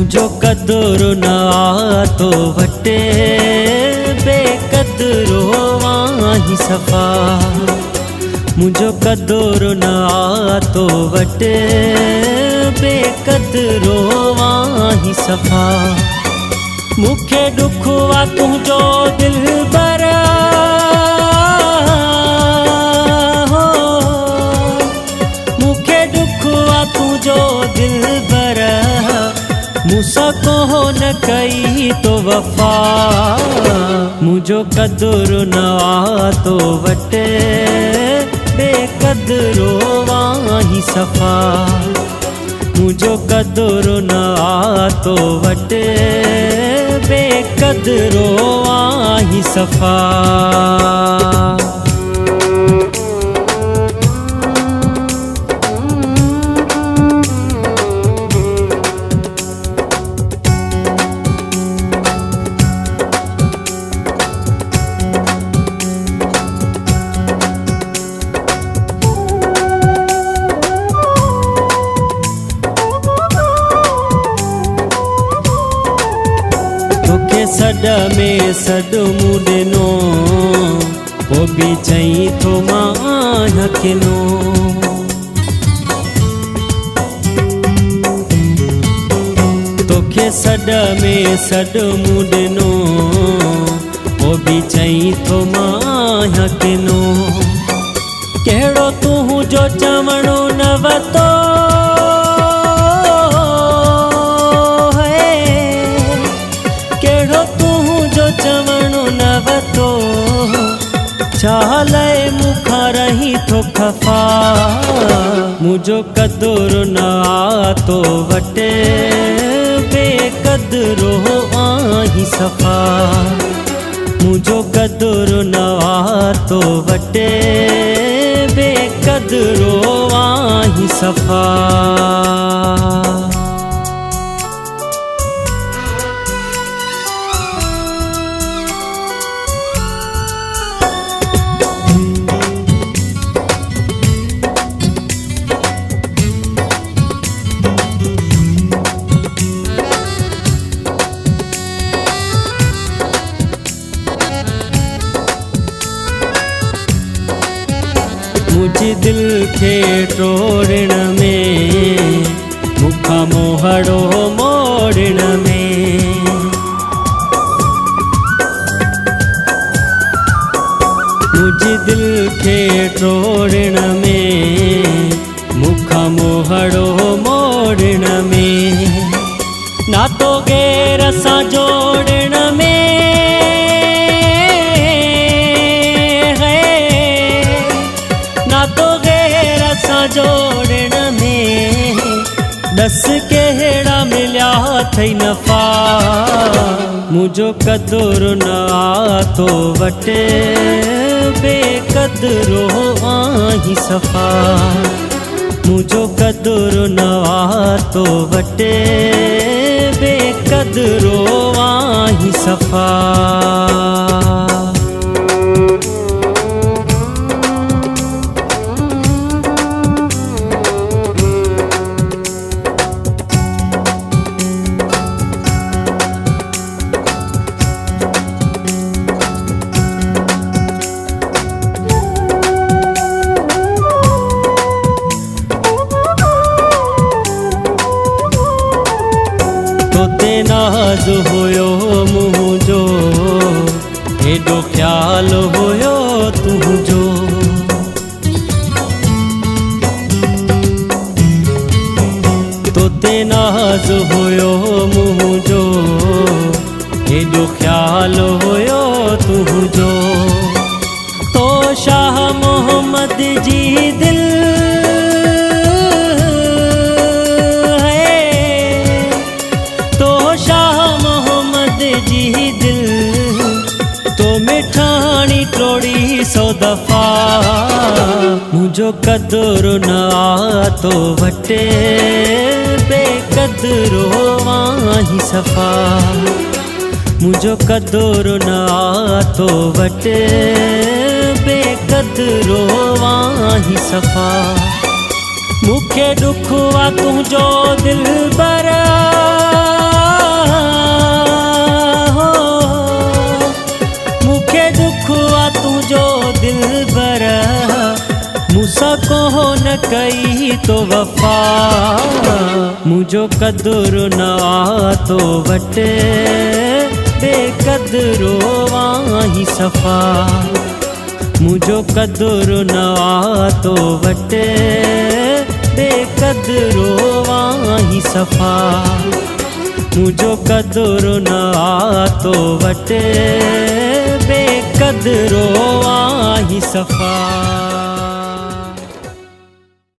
मुझो कदुर न आतो वटे बेकदरो वाही सफ़ा। मुझो कदुर न आतो वटे बेकदरो वाही सफ़ा। मुखे दुख वा तुझो दिल बरा हो, मुखे दुख वा तुझो दिल बरा। मूसा को न कई तो वफा। मुझो कदुर न आतो वटे बेकदरो वाही सफ़ा। मुझो कदुर न आतो वटे बेकदरो वाही सफ़ा। सड में सड मुडनो वो भी चई तो मां हकिनो। तोखे सड में सड मुडनो वो भी चई तो मां हकिनो। केड़ो तू जो चवणो न वतो चवणो न वतो। चाले मुखा रही तो खफा। मुझो कदुर न आतो वटे बेकदरो आही सफ़ा। मुझो कदुर न आतो वटे बेकदरो आही सफ़ा। मुझे दिल के टोड़ण में मुखा मोहड़ो मोड़ण में। मुझे दिल के टोड़ण में मुखा मोहड़ो मोड़ण में। ना तो गैर सा जोड़ण में जोड़ण में। दस केड़ा मिल्या थई नफा। मुझो कदुर न आतो वटे बेकदरो आही सफ़ा। मुझो कदुर न आतो वटे बेकदरो आही सफ़ा। तोते नाज होयो मुझो एडो ख्याल होयो तुझो। तोते नाज होयो मुझो एडो ख्याल होयो तुझो। तो शाह मोहम्मद जी दिल जी दिल तो मिठानी टोड़ी सौ दफा। मुझो कदुर न आतो वटे बेकदरो वाही सफ़ा। मुझो कदुर न आतो वटे बेकदरो वाही सफ़ा। मुखे दुख वा तुझो दिल बरा न कई तो वफा, मुझो कदुरु न आतो वटे, बेकदरो वाही सफ़ा। मुझो कदुरु न आतो वटे, बेकदरो वाही सफ़ा। मुझो कदुरु न आतो वटे, बेकदरो वाही सफ़ा।